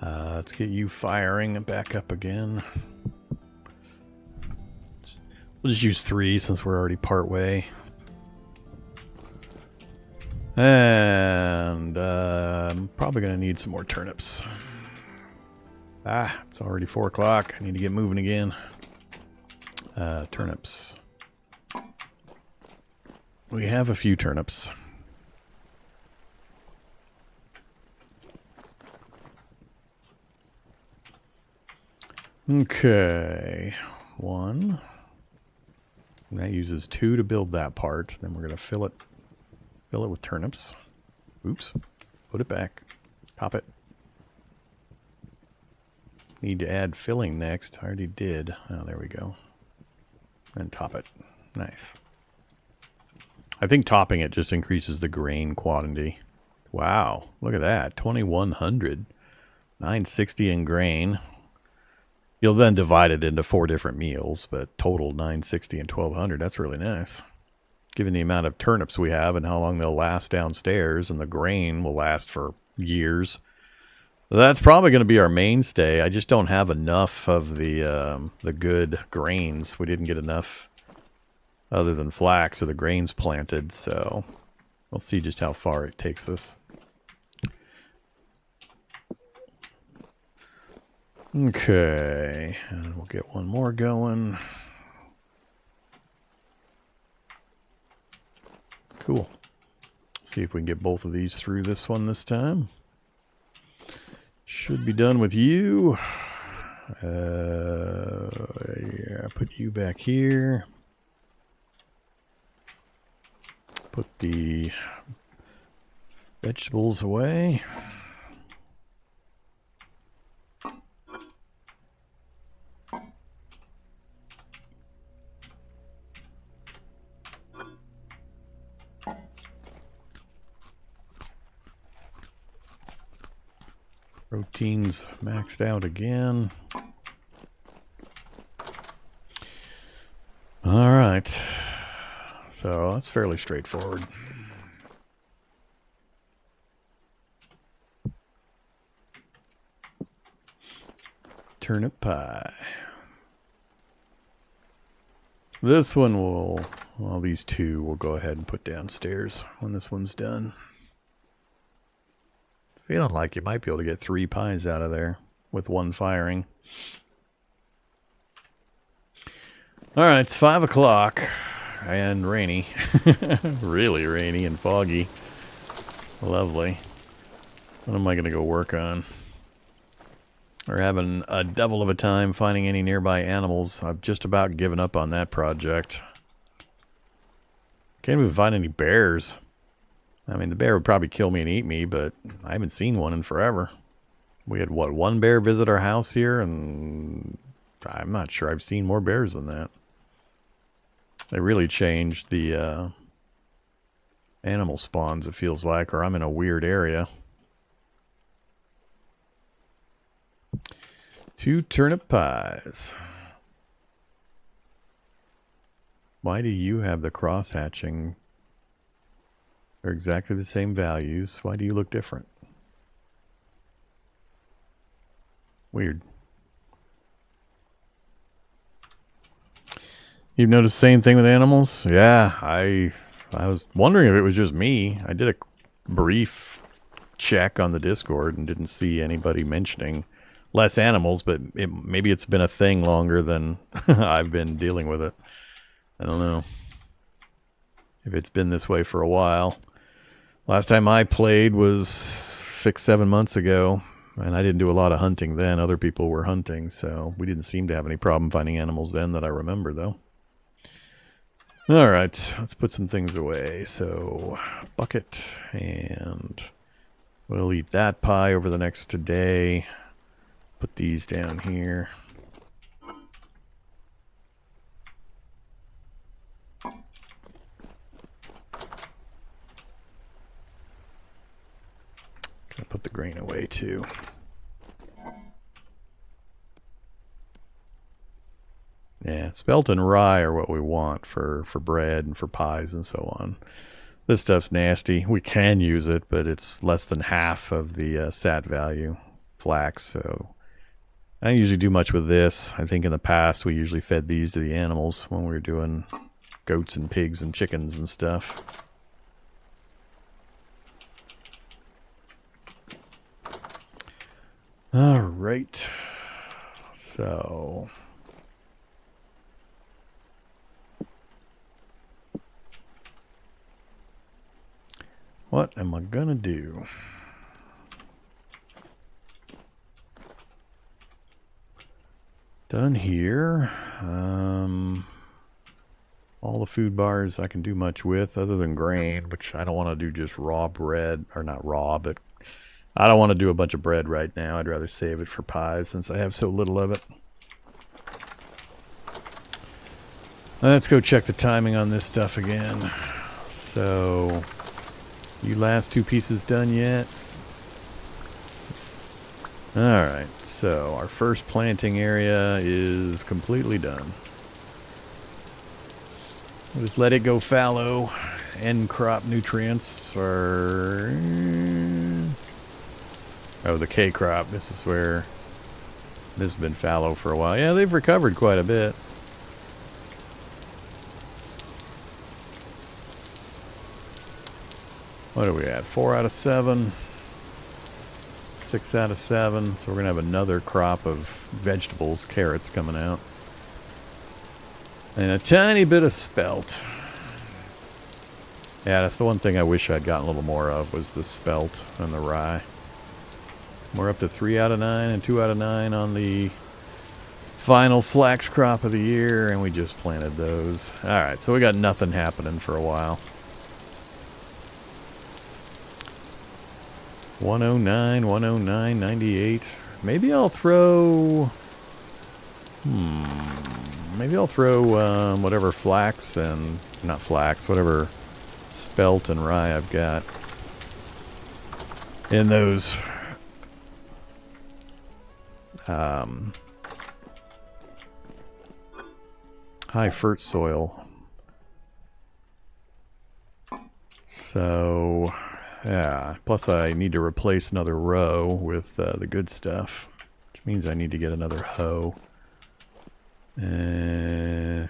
Let's get you firing and back up again. We'll just use 3 since we're already part way. And I'm probably going to need some more turnips. It's already 4 o'clock. I need to get moving again. Turnips. We have a few turnips. Okay. 1. And that uses 2 to build that part. Then we're going to fill it with turnips. Oops. Put it back. Top it. Need to add filling next. I already did. Oh, there we go. And top it. Nice. I think topping it just increases the grain quantity. Wow. Look at that. 2100. 960 in grain. You'll then divide it into 4 different meals, but total 960 and 1200. That's really nice. Given the amount of turnips we have and how long they'll last downstairs, and the grain will last for years. That's probably going to be our mainstay. I just don't have enough of the good grains. We didn't get enough other than flax of the grains planted, so we'll see just how far it takes us. Okay, and we'll get one more going. Cool. See if we can get both of these through this one this time. Should be done with you. Yeah, put you back here. Put the vegetables away. Protein's maxed out again. All right. So that's fairly straightforward. Turnip pie. This one will, well, these 2 we'll go ahead and put downstairs when this one's done. Feeling like you might be able to get 3 pies out of there with 1 firing. Alright, it's 5 o'clock and rainy. Really rainy and foggy. Lovely. What am I going to go work on? We're having a devil of a time finding any nearby animals. I've just about given up on that project. Can't even find any bears. I mean, the bear would probably kill me and eat me, but I haven't seen one in forever. We had, what, 1 bear visit our house here, and I'm not sure I've seen more bears than that. They really changed the animal spawns, it feels like, or I'm in a weird area. 2 turnip pies. Why do you have the cross-hatching? They're exactly the same values. Why do you look different? Weird. You've noticed the same thing with animals? Yeah, I was wondering if it was just me. I did a brief check on the Discord and didn't see anybody mentioning less animals, but maybe it's been a thing longer than I've been dealing with it. I don't know if it's been this way for a while. Last time I played was 6-7 months ago, and I didn't do a lot of hunting then. Other people were hunting, so we didn't seem to have any problem finding animals then that I remember, though. All right, let's put some things away. So, bucket, and we'll eat that pie over the next day. Put these down here. Gonna put the grain away too. Yeah, spelt and rye are what we want for bread and for pies and so on. This stuff's nasty. We can use it, but it's less than half of the SAT value. flax, so I don't usually do much with this. I think in the past we usually fed these to the animals when we were doing goats and pigs and chickens and stuff. All right. So what am I gonna do? Done here. All the food bars I can do much with other than grain, which I don't want to do just raw bread, or not raw, but I don't want to do a bunch of bread right now. I'd rather save it for pies since I have so little of it. Let's go check the timing on this stuff again. So, you last two pieces done yet? Alright, so our first planting area is completely done. We'll just let it go fallow. End crop nutrients are... Oh, the K crop. This is where this has been fallow for a while. Yeah, they've recovered quite a bit. What are we at? 4 out of 7. 6 out of 7. So we're going to have another crop of vegetables, carrots coming out. And a tiny bit of spelt. Yeah, that's the one thing I wish I'd gotten a little more of, was the spelt and the rye. We're up to 3 out of 9 and 2 out of 9 on the final flax crop of the year, and we just planted those. Alright, so we got nothing happening for a while. 109, 109, 98. Maybe I'll throw... Maybe I'll throw whatever flax and... Not flax, whatever spelt and rye I've got in those high fert soil. So, yeah. Plus I need to replace another row with the good stuff, which means I need to get another hoe. Yeah,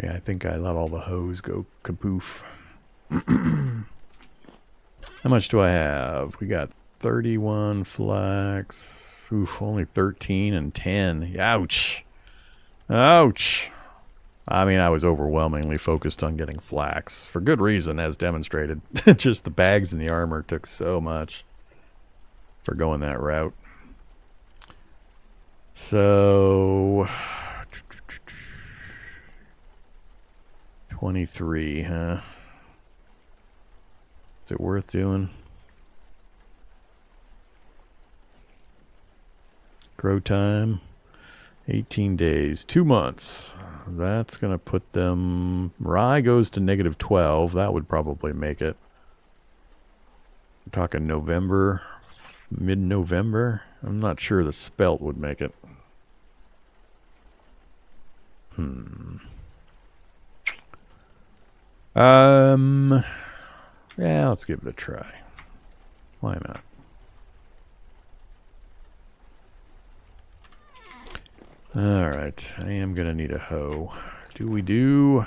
I think I let all the hoes go kapoof. How much do I have? We got 31 flax. Oof, only 13 and 10. Ouch. Ouch. I mean, I was overwhelmingly focused on getting flax. For good reason, as demonstrated. Just the bags and the armor took so much for going that route. So... 23, huh? Is it worth doing? Grow time, 18 days, 2 months. That's going to put them... Rye goes to negative 12. That would probably make it. We're talking November, mid-November. I'm not sure the spelt would make it. Yeah, let's give it a try. Why not? Alright, I am gonna need a hoe. Do we do...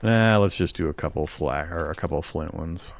Nah, let's just do a couple of flint ones.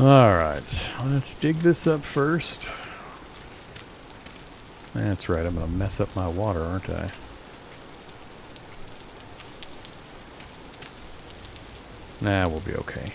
Alright, let's dig this up first. That's right, I'm going to mess up my water, aren't I? Nah, we'll be okay.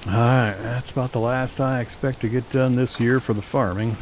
Alright, that's about the last I expect to get done this year for the farming.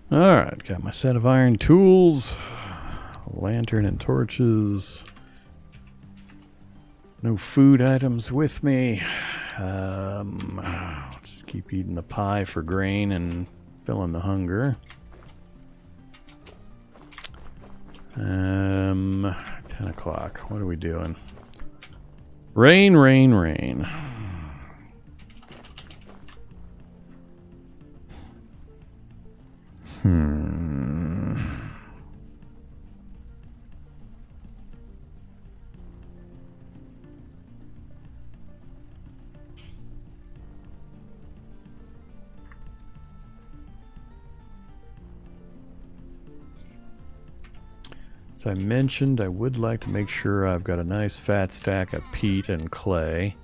Alright, got my set of iron tools, lantern and torches, no food items with me. Just keep eating the pie for grain and filling the hunger. 10 o'clock, what are we doing? Rain, rain, rain. As I mentioned, I would like to make sure I've got a nice fat stack of peat and clay.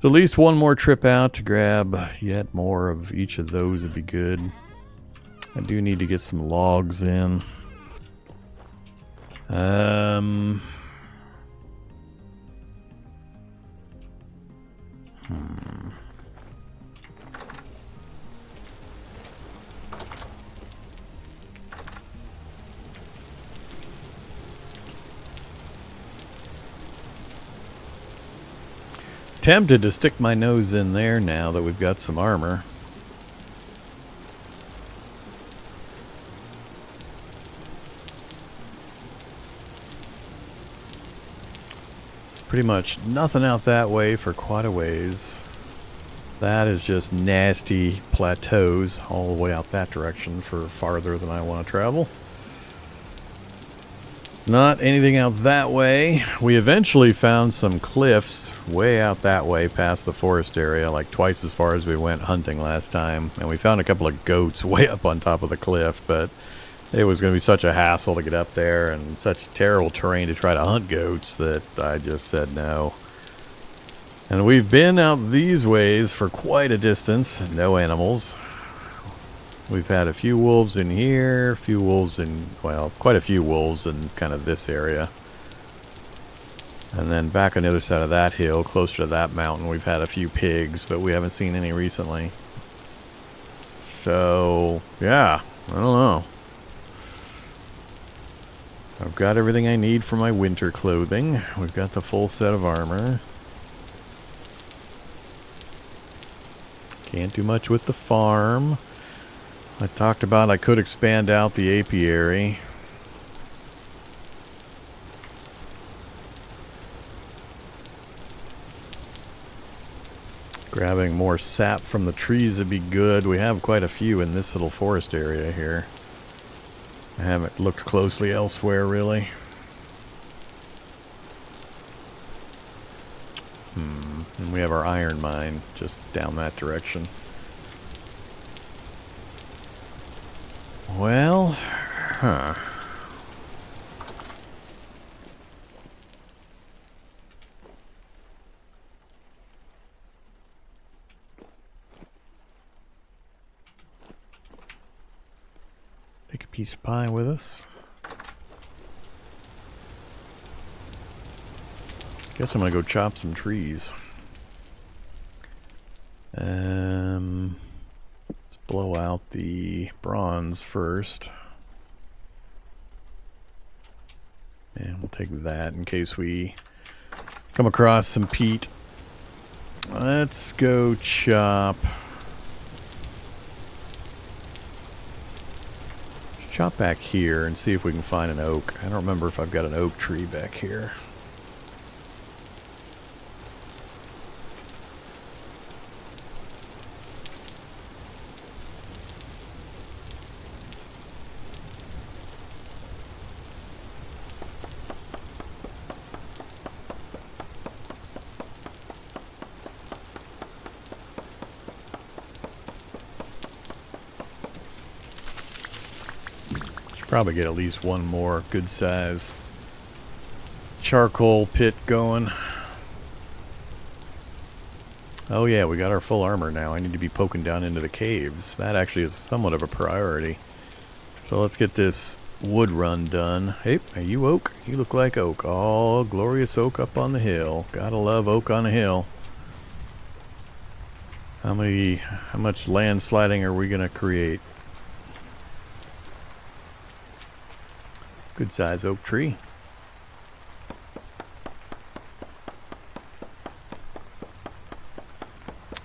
So at least one more trip out to grab yet more of each of those would be good. I do need to get some logs in. Tempted to stick my nose in there now that we've got some armor. It's pretty much nothing out that way for quite a ways. That is just nasty plateaus all the way out that direction for farther than I want to travel. Not anything out that way. We eventually found some cliffs way out that way past the forest area, like twice as far as we went hunting last time. And we found a couple of goats way up on top of the cliff, but it was going to be such a hassle to get up there and such terrible terrain to try to hunt goats that I just said no. And we've been out these ways for quite a distance. No animals. We've had a few wolves in here, a few wolves in, well, quite a few wolves in kind of this area. And then back on the other side of that hill, closer to that mountain, we've had a few pigs, but we haven't seen any recently. So, yeah, I don't know. I've got everything I need for my winter clothing. We've got the full set of armor. Can't do much with the farm. I talked about I could expand out the apiary. Grabbing more sap from the trees would be good. We have quite a few in this little forest area here. I haven't looked closely elsewhere, really. And we have our iron mine just down that direction. Well, take a piece of pie with us. Guess I'm gonna go chop some trees. Let's blow out the bronze first. And we'll take that in case we come across some peat. Let's go chop. Chop back here and see if we can find an oak. I don't remember if I've got an oak tree back here. Probably get at least one more good size charcoal pit going. Oh yeah, we got our full armor now. I need to be poking down into the caves. That actually is somewhat of a priority. So let's get this wood run done. Hey, are you oak? You look like oak. Oh, glorious oak up on the hill. Gotta love oak on a hill. How much landsliding are we gonna create? Good size oak tree.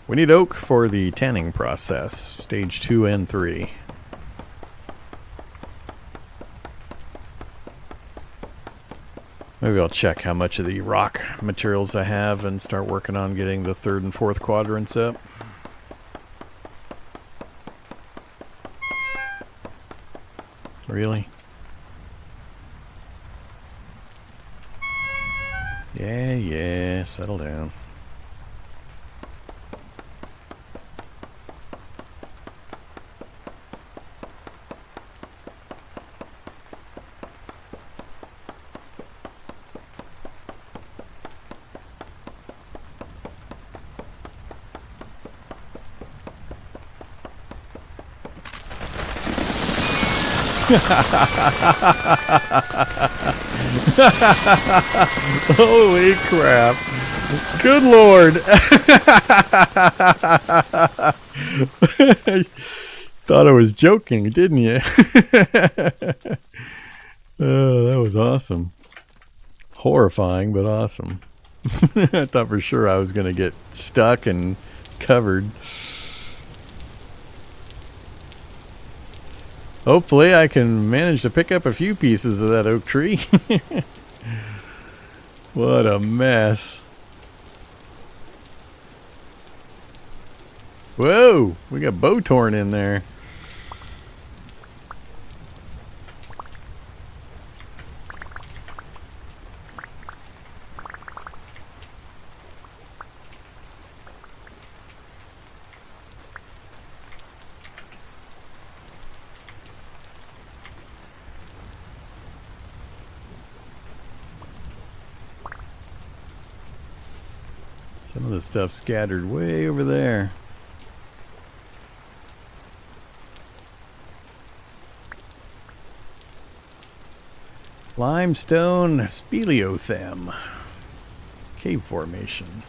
We need oak for the tanning process, stage 2 and 3. Maybe I'll check how much of the rock materials I have and start working on getting the 3rd and 4th quadrants up. Really? Yeah, settle down. Holy crap. Good lord. Thought I was joking, didn't you? Oh, that was awesome. Horrifying, but awesome. I thought for sure I was going to get stuck and covered. Hopefully I can manage to pick up a few pieces of that oak tree. What a mess. Whoa, we got bow torn in there. Some of the stuff scattered way over there. Limestone speleothem. Cave formation.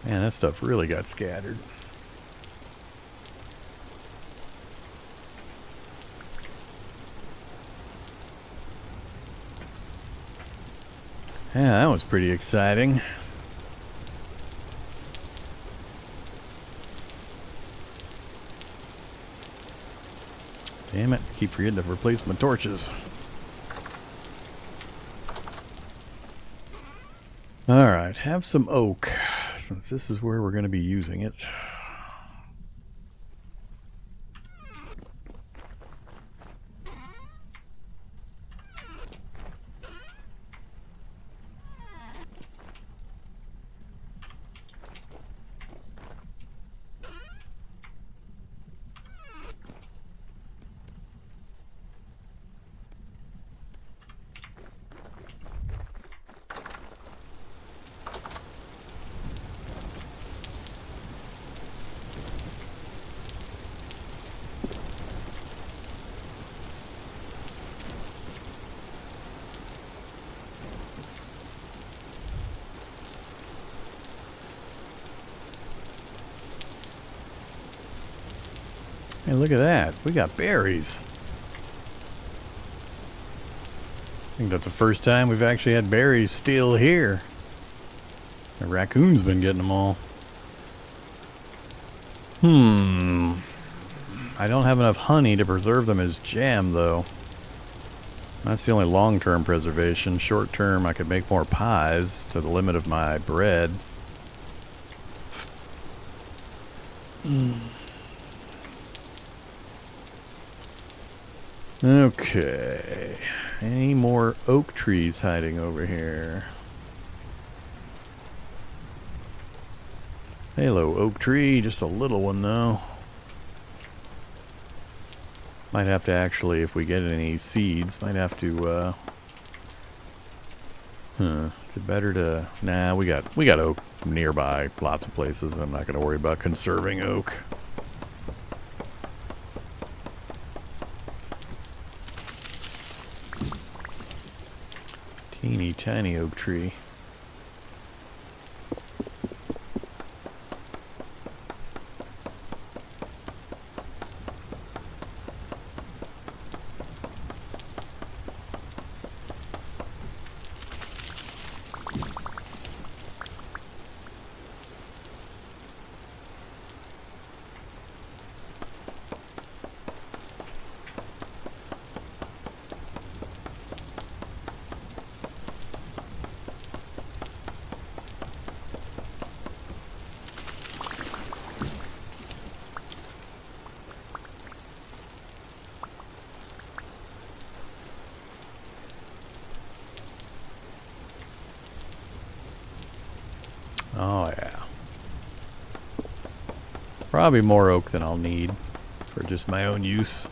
Man, that stuff really got scattered. Yeah, that was pretty exciting. Damn it, I keep forgetting to replace my torches. Alright, have some oak, since this is where we're going to be using it. Hey, look at that. We got berries. I think that's the first time we've actually had berries still here. The raccoon's been getting them all. I don't have enough honey to preserve them as jam, though. That's the only long-term preservation. Short-term, I could make more pies to the limit of my bread. Okay. Any more oak trees hiding over here? Hello, oak tree. Just a little one, though. Might have to actually, if we get any seeds, might have to, is it better to... Nah, we got oak nearby. Lots of places. I'm not going to worry about conserving oak. Teeny tiny oak tree. Oh, yeah. Probably more oak than I'll need for just my own use.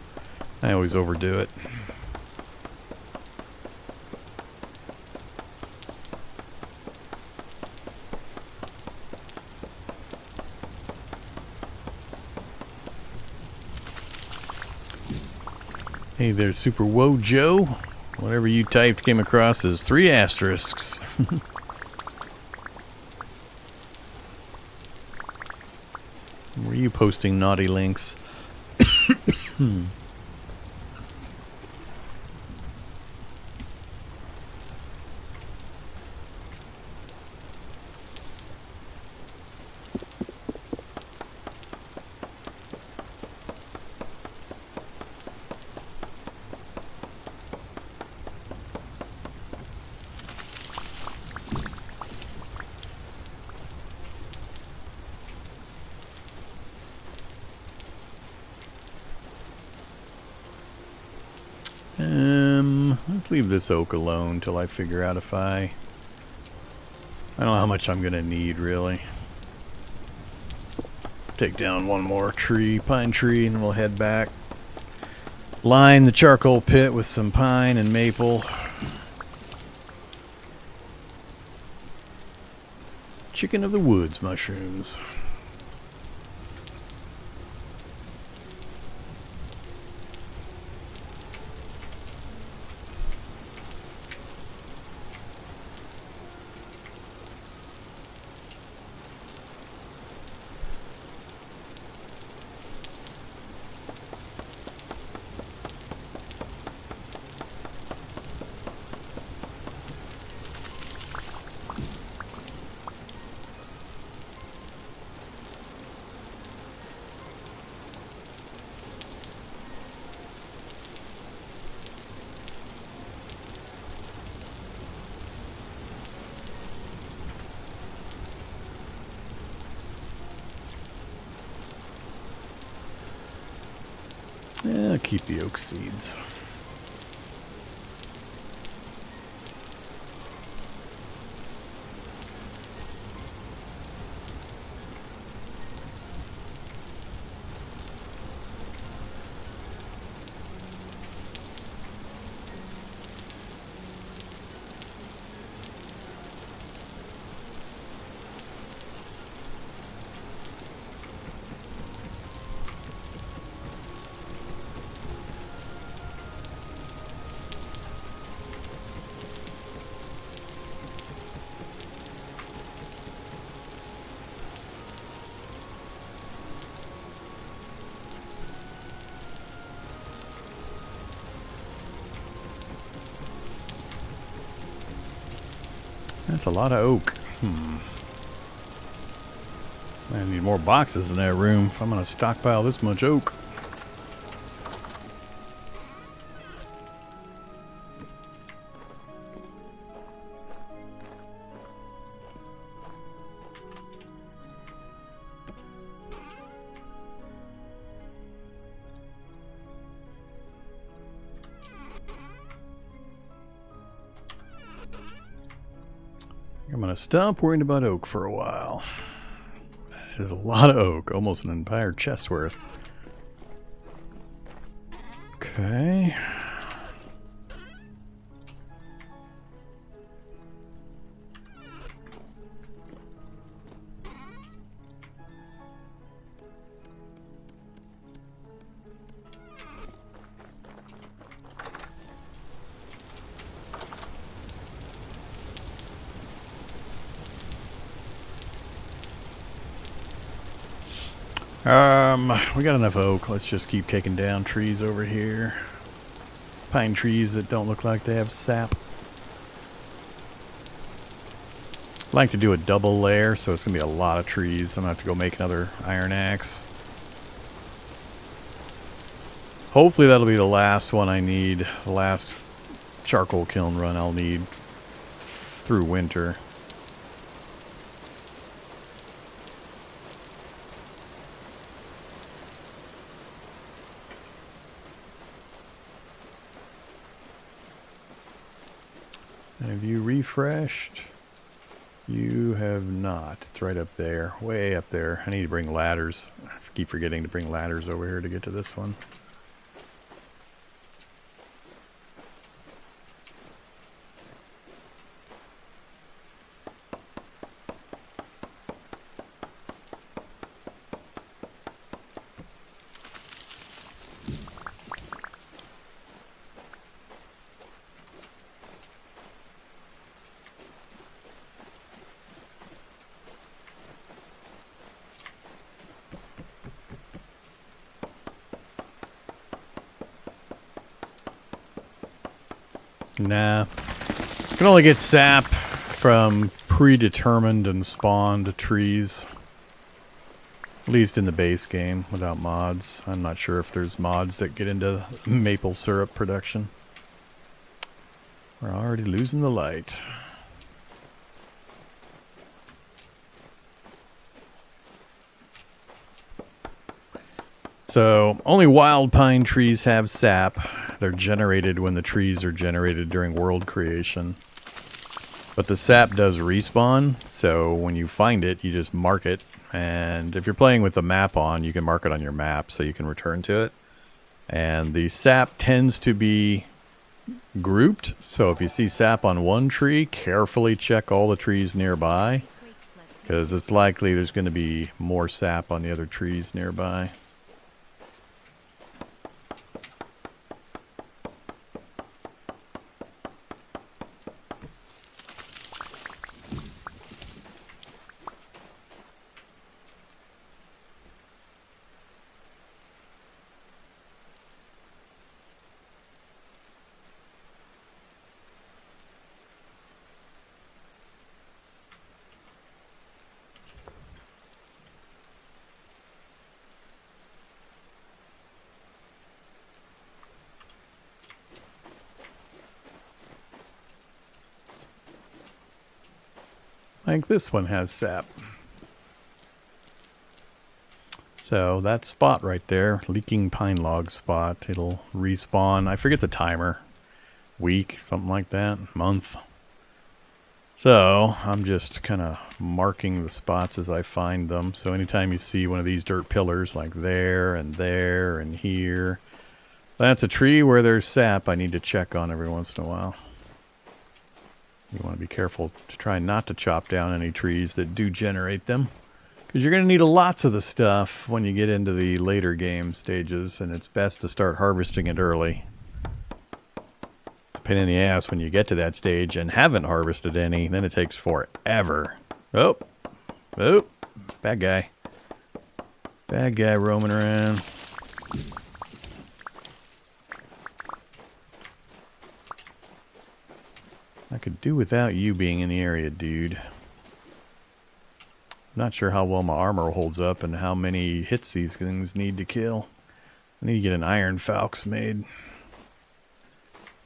I always overdo it. Hey there, Super Wojo. Whatever you typed came across as 3 asterisks. Were you posting naughty links? Let's leave this oak alone till I figure out if I don't know how much I'm gonna need, really. Take down one more tree, pine tree, and then we'll head back. Line the charcoal pit with some pine and maple. Chicken of the woods mushrooms. Yeah, keep the oak seeds. That's a lot of oak. I need more boxes in that room if I'm going to stockpile this much oak. I'm going to stop worrying about oak for a while. That is a lot of oak, almost an entire chest worth. Okay. We got enough oak. Let's just keep taking down trees over here. Pine trees that don't look like they have sap. I like to do a double layer, so it's going to be a lot of trees. I'm going to have to go make another iron axe. Hopefully that'll be the last one I need. The last charcoal kiln run I'll need through winter. Have you refreshed? You have not. It's right up there. Way up there. I need to bring ladders. I keep forgetting to bring ladders over here to get to this one. Nah. You can only get sap from predetermined and spawned trees. At least in the base game, without mods. I'm not sure if there's mods that get into maple syrup production. We're already losing the light. So, only wild pine trees have sap. They're generated when the trees are generated during world creation. But the sap does respawn, so when you find it, you just mark it. And if you're playing with the map on, you can mark it on your map so you can return to it. And the sap tends to be grouped, so if you see sap on one tree, carefully check all the trees nearby, because it's likely there's going to be more sap on the other trees nearby. I think this one has sap. So that spot right there, leaking pine log spot, it'll respawn. I forget the timer. Week, something like that, month. So I'm just kind of marking the spots as I find them. So anytime you see one of these dirt pillars like there and here, that's a tree where there's sap I need to check on every once in a while. You want to be careful to try not to chop down any trees that do generate them, because you're going to need lots of the stuff when you get into the later game stages, and it's best to start harvesting it early. It's a pain in the ass when you get to that stage and haven't harvested any, then it takes forever. Oh, bad guy. Bad guy roaming around. I could do without you being in the area, dude. Not sure how well my armor holds up and how many hits these things need to kill. I need to get an iron falx made.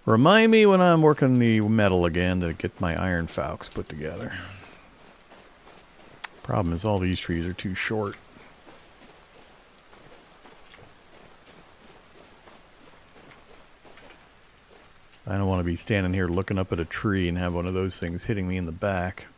Remind me when I'm working the metal again to get my iron falx put together. Problem is all these trees are too short. I don't want to be standing here looking up at a tree and have one of those things hitting me in the back.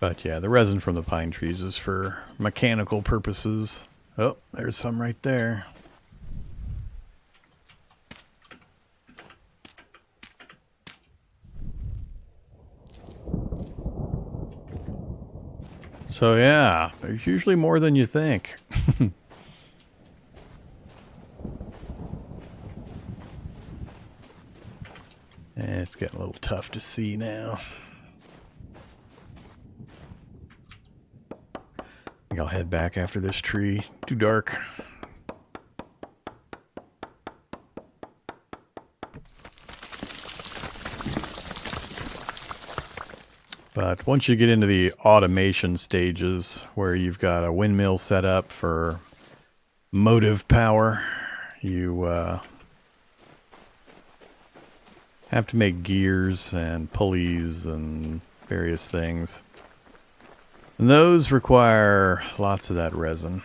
But yeah, the resin from the pine trees is for mechanical purposes. Oh, there's some right there. So yeah, there's usually more than you think. It's getting a little tough to see now. I'll head back after this tree. Too dark. But once you get into the automation stages where you've got a windmill set up for motive power, you have to make gears and pulleys and various things. And those require lots of that resin.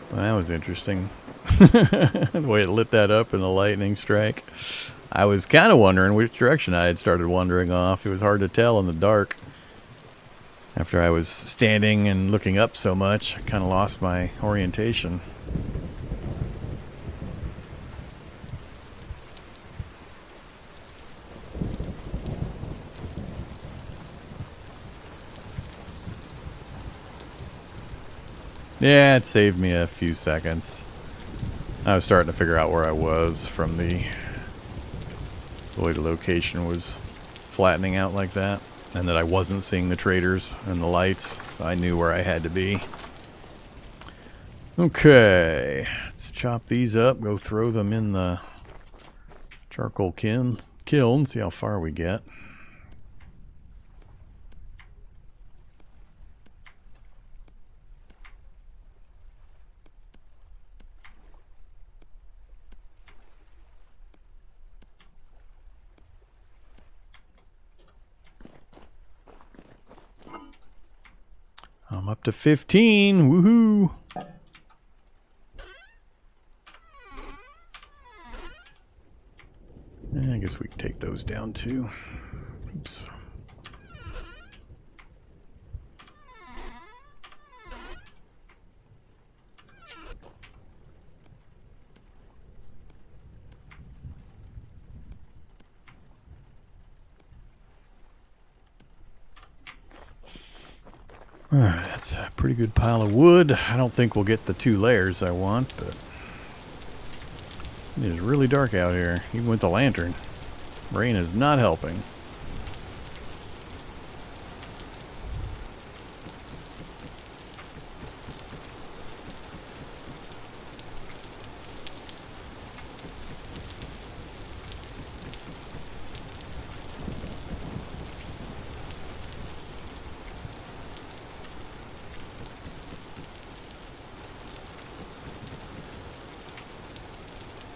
Well, that was interesting. The way it lit that up in the lightning strike. I was kind of wondering which direction I had started wandering off. It was hard to tell in the dark. After I was standing and looking up so much, I kind of lost my orientation. Yeah, it saved me a few seconds. I was starting to figure out where I was from the way the location was flattening out like that. And that I wasn't seeing the traders and the lights, so I knew where I had to be. Okay, let's chop these up, go throw them in the charcoal kiln, see how far we get. I'm up to 15. Woohoo! I guess we can take those down too. Oops. Alright, that's a pretty good pile of wood. I don't think we'll get the 2 layers I want, but it is really dark out here, even with the lantern. Rain is not helping.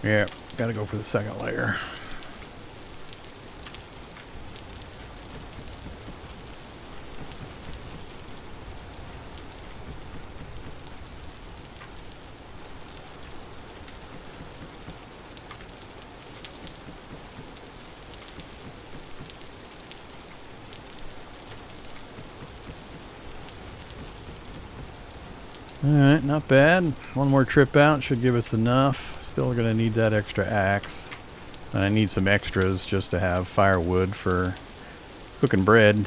Yeah, gotta go for the second layer. Alright, not bad. One more trip out should give us enough. Still gonna need that extra axe. And I need some extras just to have firewood for cooking bread.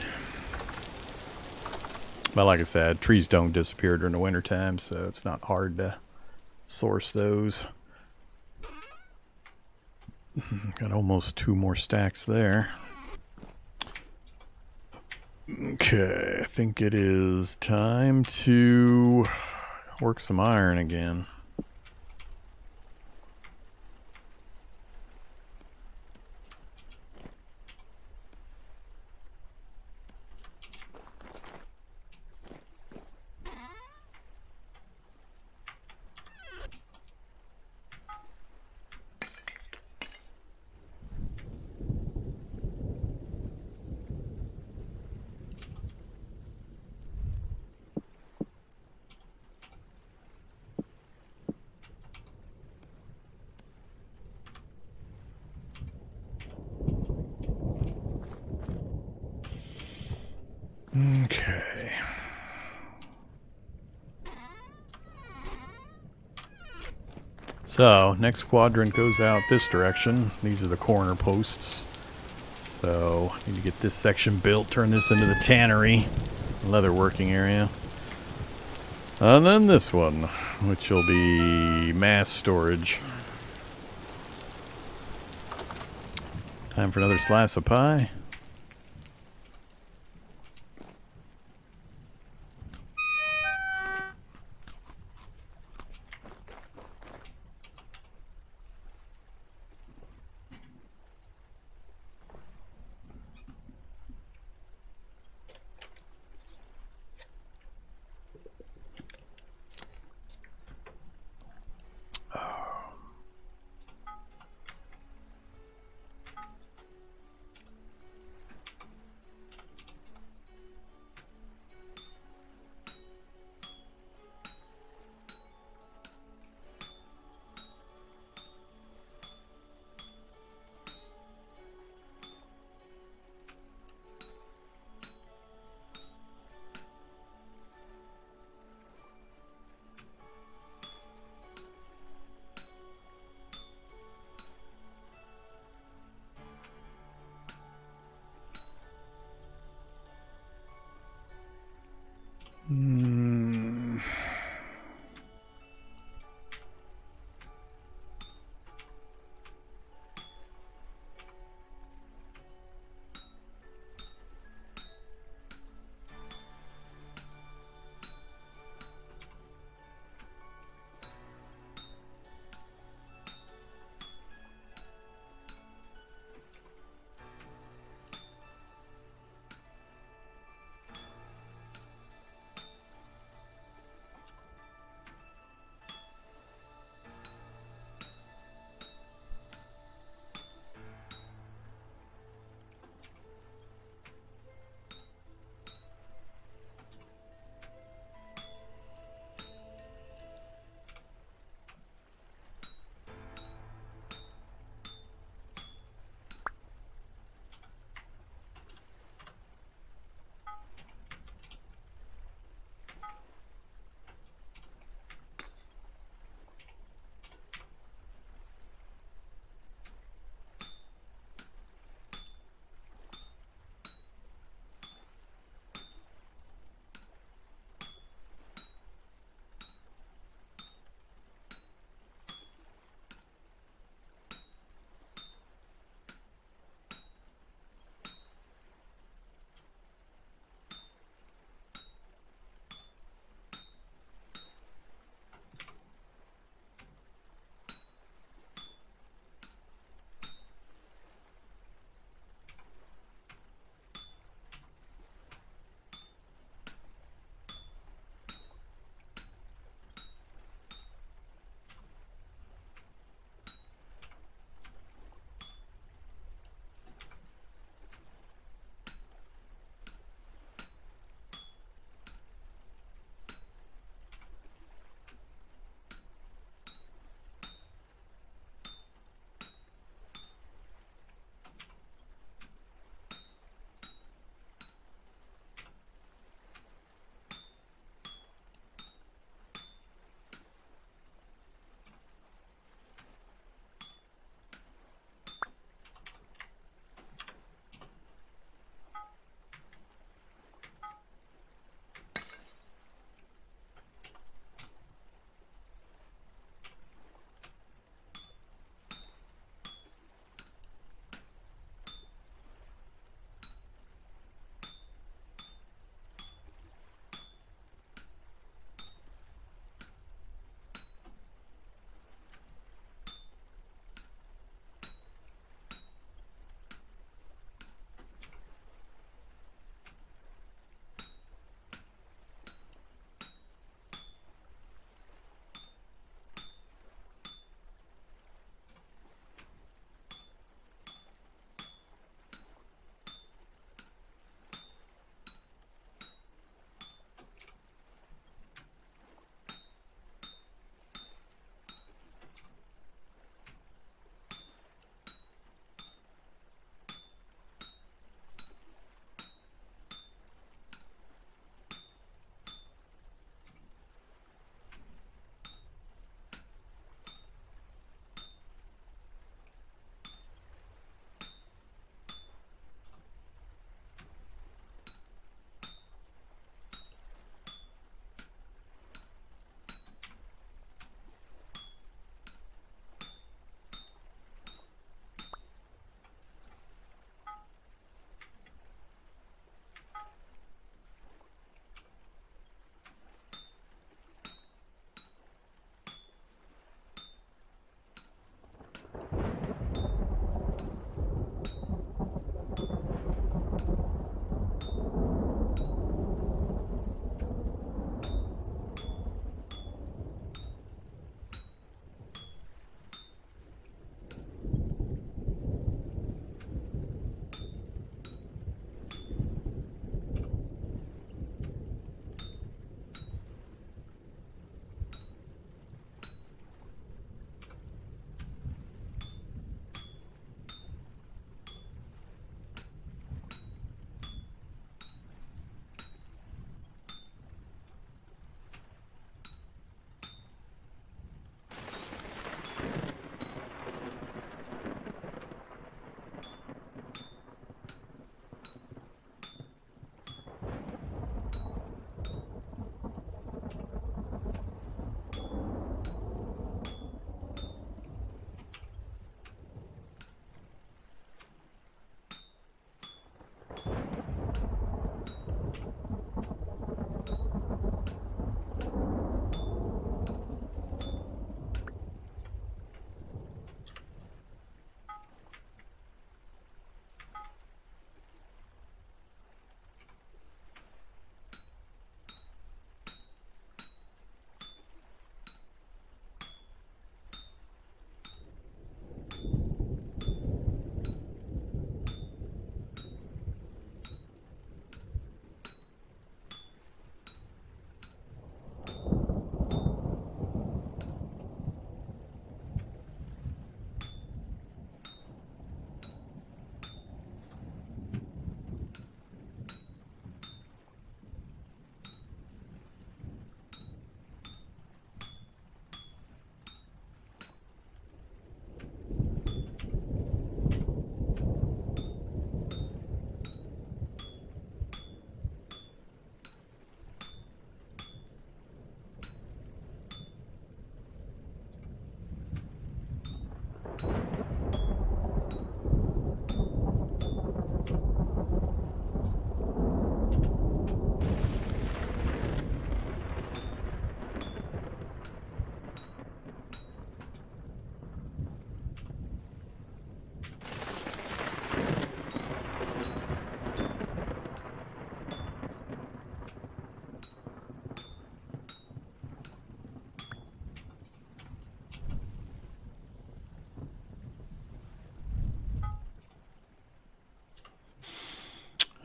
But like I said, trees don't disappear during the wintertime, so it's not hard to source those. Got almost 2 more stacks there. Okay, I think it is time to work some iron again. Okay. So, next quadrant goes out this direction. These are the corner posts. So, need to get this section built, turn this into the tannery, leather working area. And then this one, which will be mass storage. Time for another slice of pie.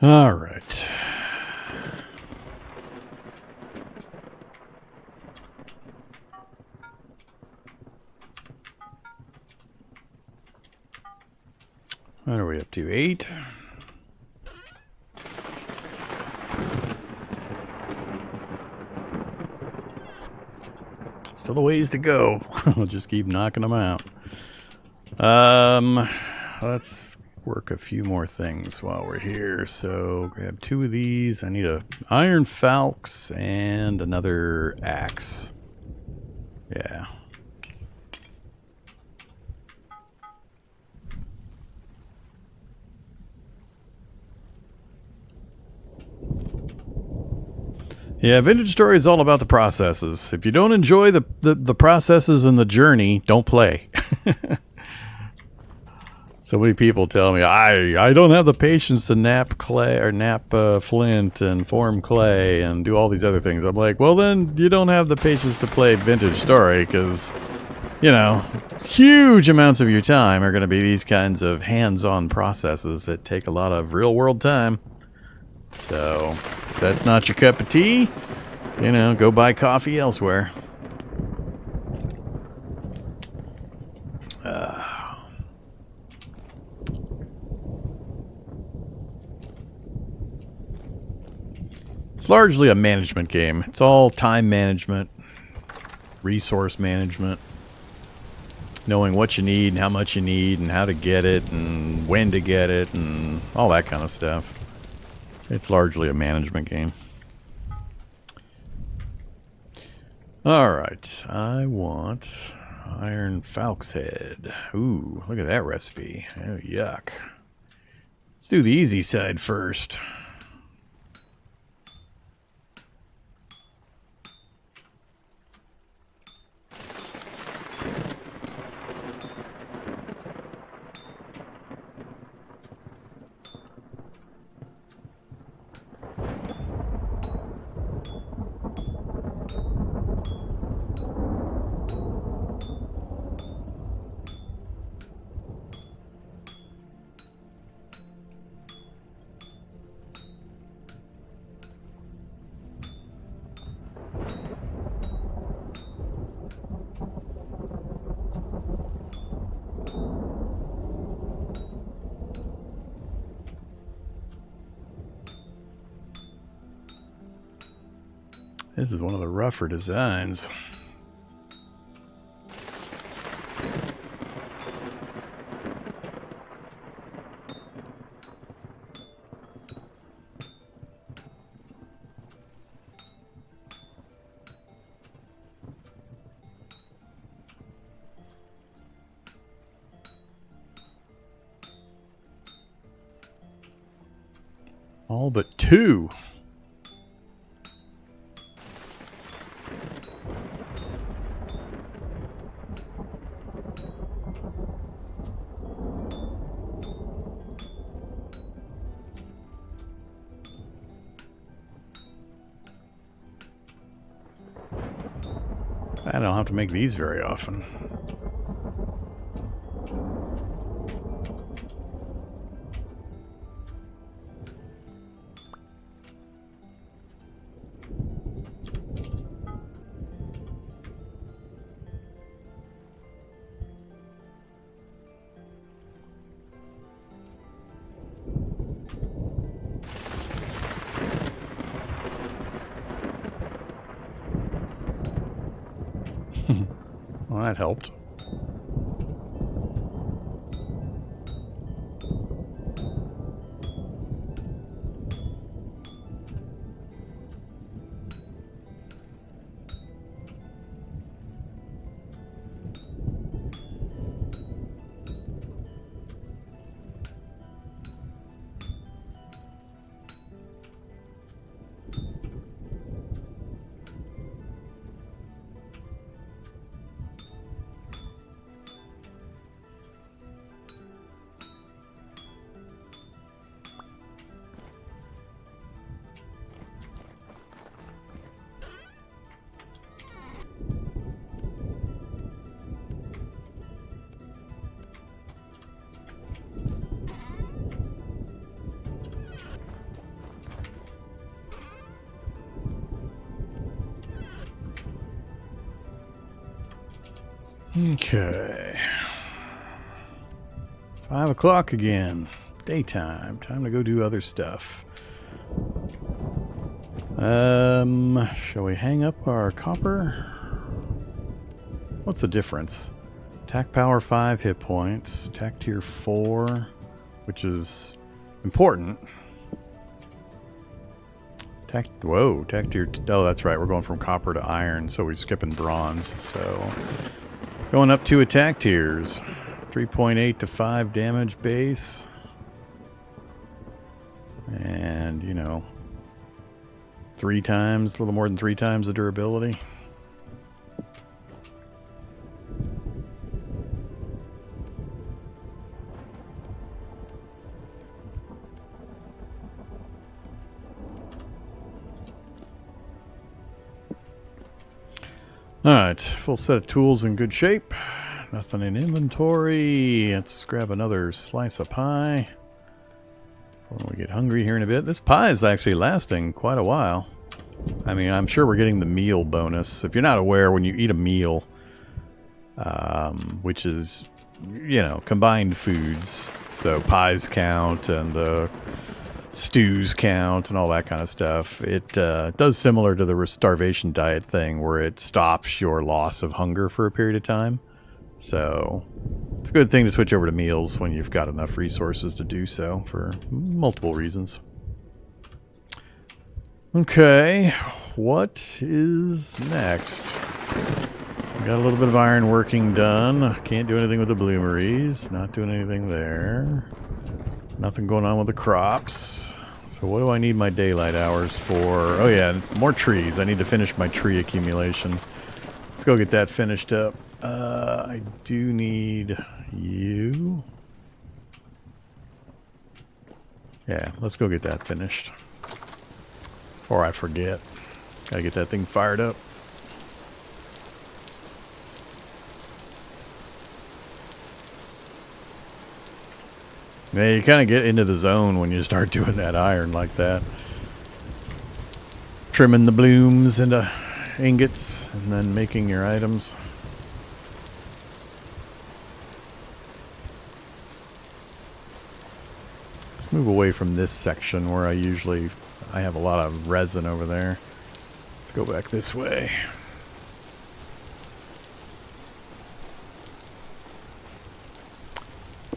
All right. What are we up to? 8? Still a ways to go. We'll just keep knocking them out. Let's work a few more things while we're here. So grab 2 of these. I need a iron falx and another axe. Yeah. Yeah, Vintage Story is all about the processes. If you don't enjoy the processes and the journey, don't play. So many people tell me, I don't have the patience to nap clay or nap flint and form clay and do all these other things. I'm like, well then you don't have the patience to play Vintage Story because, you know, huge amounts of your time are going to be these kinds of hands-on processes that take a lot of real-world time. So, if that's not your cup of tea, you know, go buy coffee elsewhere. It's largely a management game. It's all time management, resource management, knowing what you need and how much you need and how to get it and when to get it and all that kind of stuff. It's largely a management game. Alright, I want iron falx head. Ooh, look at that recipe. Oh, yuck. Let's do the easy side first. This is one of the rougher designs. All but 2. I don't have to make these very often. Well, that helped. Okay. 5 o'clock again. Daytime. Time to go do other stuff. Shall we hang up our copper? What's the difference? Attack power 5 hit points. Attack tier 4, which is important. Attack tier... Oh, that's right. We're going from copper to iron, so we're skipping bronze. So, going up 2 attack tiers. 3.8 to 5 damage base. And, you know, 3 times, a little more than 3 times the durability. Alright, full set of tools in good shape. Nothing in inventory. Let's grab another slice of pie before we get hungry here in a bit. This pie is actually lasting quite a while. I mean, I'm sure we're getting the meal bonus. If you're not aware, when you eat a meal, which is, you know, combined foods, so pies count and the stews count and all that kind of stuff, it does similar to the starvation diet thing where it stops your loss of hunger for a period of time. So it's a good thing to switch over to meals when you've got enough resources to do so for multiple reasons. Okay, what is next? Got a little bit of iron working done. Can't do anything with the bloomeries. Not doing anything there. Nothing going on with the crops. So what do I need my daylight hours for? Oh yeah, more trees. I need to finish my tree accumulation. Let's go get that finished up. I do need you. Yeah, let's go get that finished. Before I forget. Gotta get that thing fired up. Yeah, you kind of get into the zone when you start doing that iron like that. Trimming the blooms into ingots and then making your items. Let's move away from this section where I have a lot of resin over there. Let's go back this way.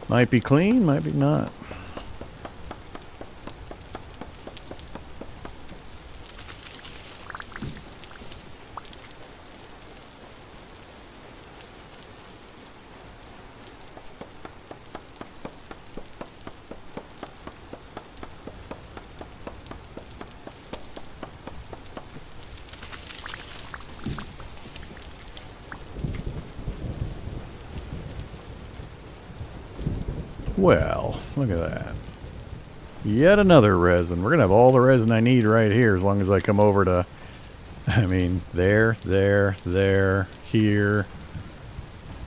Might be clean, might be not. Well, look at that. Yet another resin. We're going to have all the resin I need right here as long as I come over to, I mean, there, here.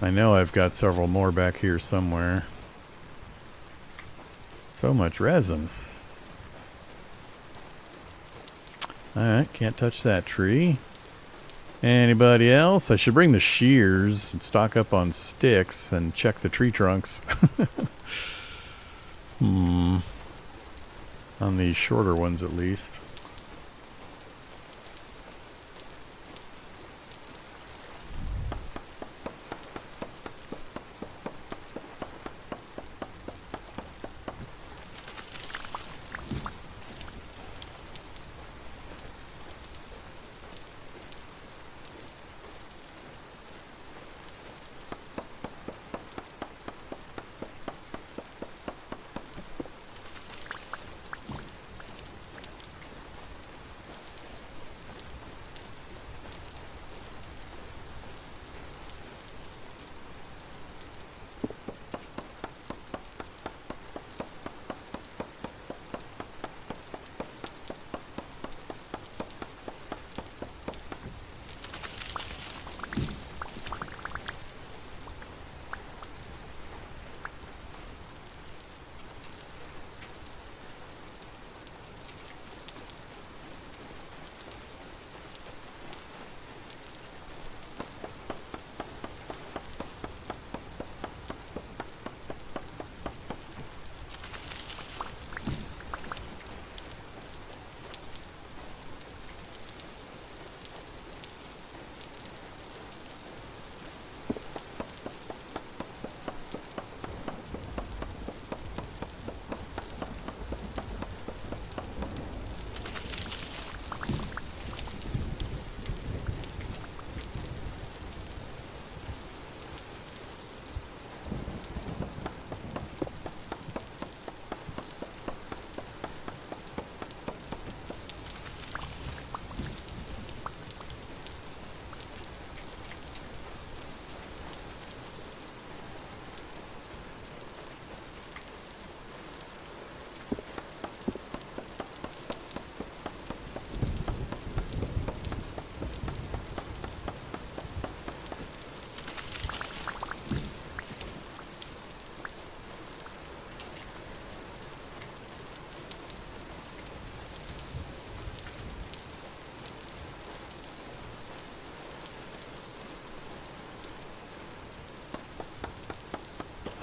I know I've got several more back here somewhere. So much resin. Alright, can't touch that tree. Anybody else? I should bring the shears and stock up on sticks and check the tree trunks. On these shorter ones at least.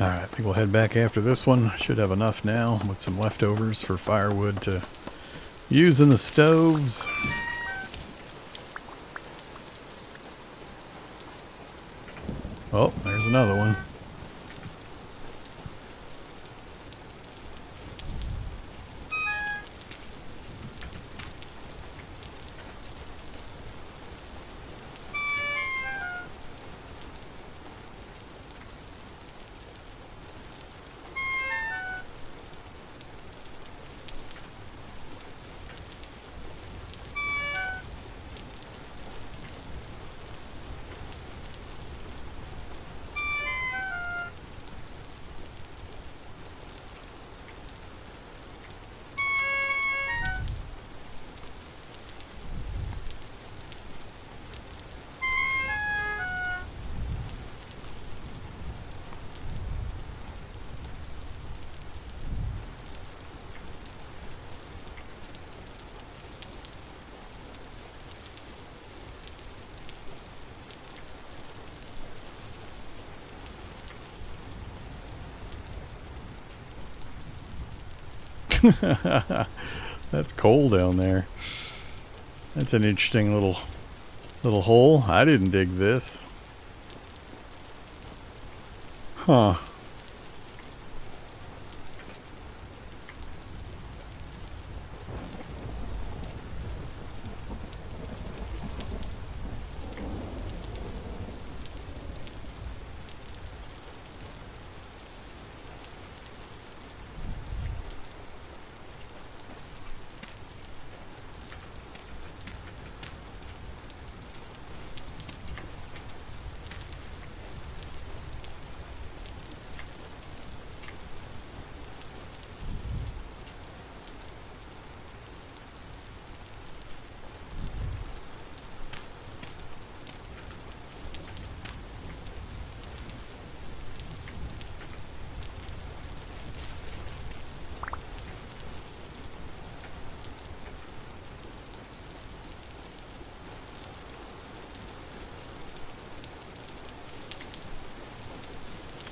Alright, I think we'll head back after this one. Should have enough now with some leftovers for firewood to use in the stoves. Oh, there's another one. That's coal down there. That's an interesting little hole. I didn't dig this. Huh.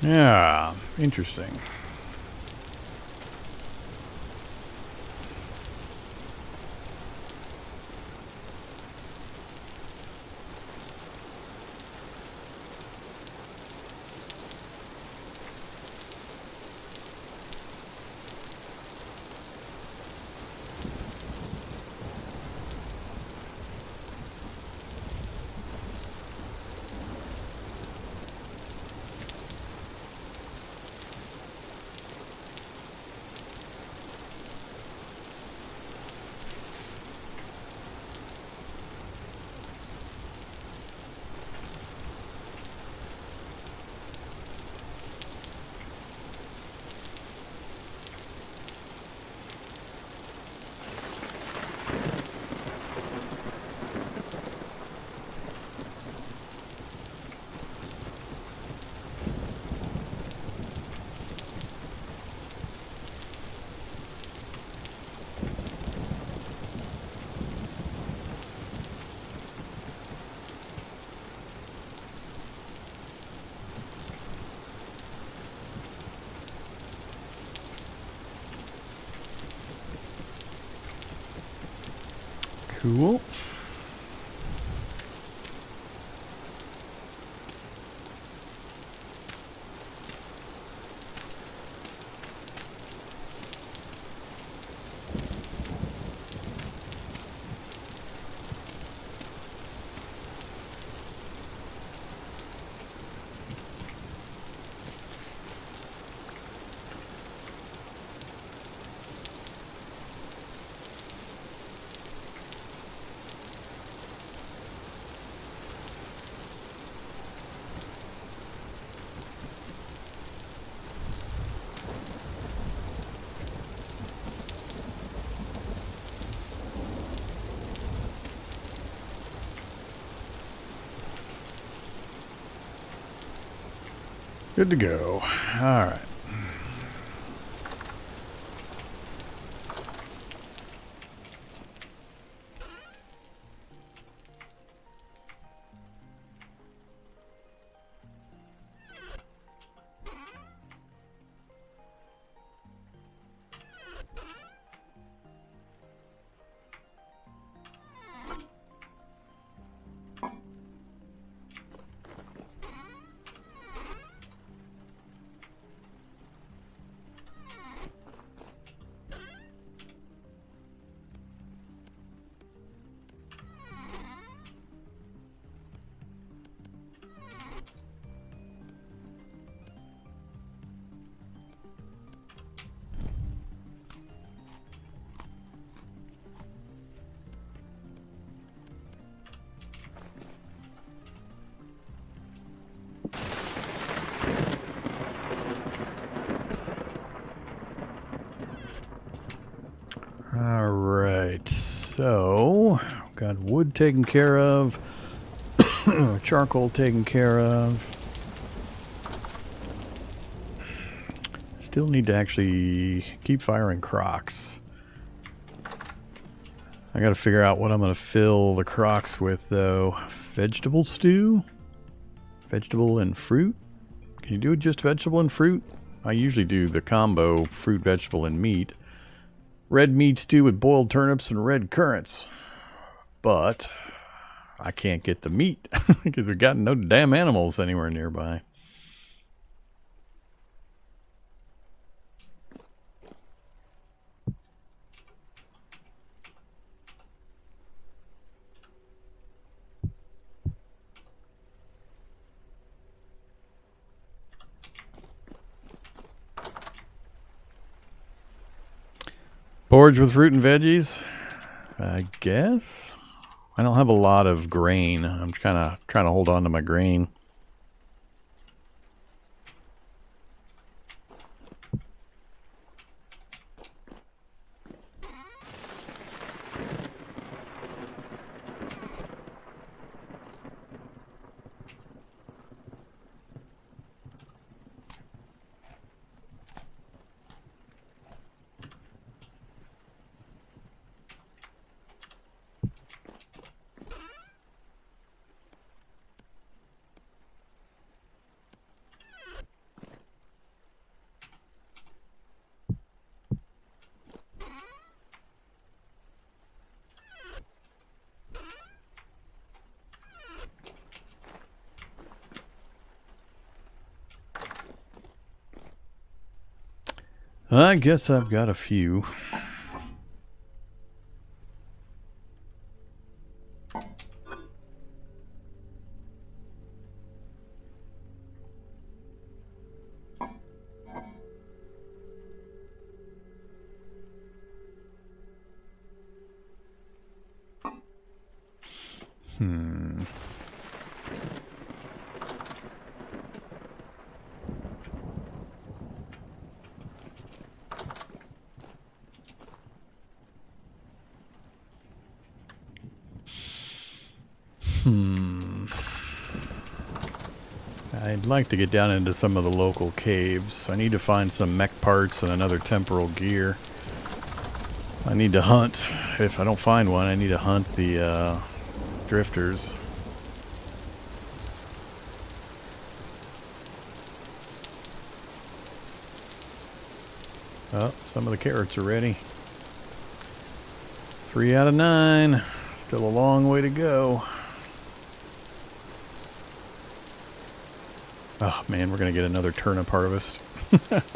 Yeah, interesting. Cool. Good to go. All right. go. Got wood taken care of. Charcoal taken care of. Still need to actually keep firing crocs. I gotta figure out what I'm gonna fill the crocs with though. Vegetable stew? Vegetable and fruit? Can you do it just vegetable and fruit? I usually do the combo fruit, vegetable, and meat. Red meat stew with boiled turnips and red currants. But I can't get the meat because we got no damn animals anywhere nearby. Porridge with fruit and veggies, I guess. I don't have a lot of grain. I'm kind of trying to hold on to my grain. I guess I've got a few. I'd like to get down into some of the local caves. I need to find some mech parts and another temporal gear. I need to hunt. If I don't find one, I need to hunt the drifters. Oh, some of the carrots are ready. 3 out of 9. Still a long way to go. Oh man, we're gonna get another turnip harvest. We're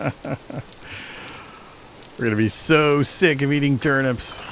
gonna be so sick of eating turnips.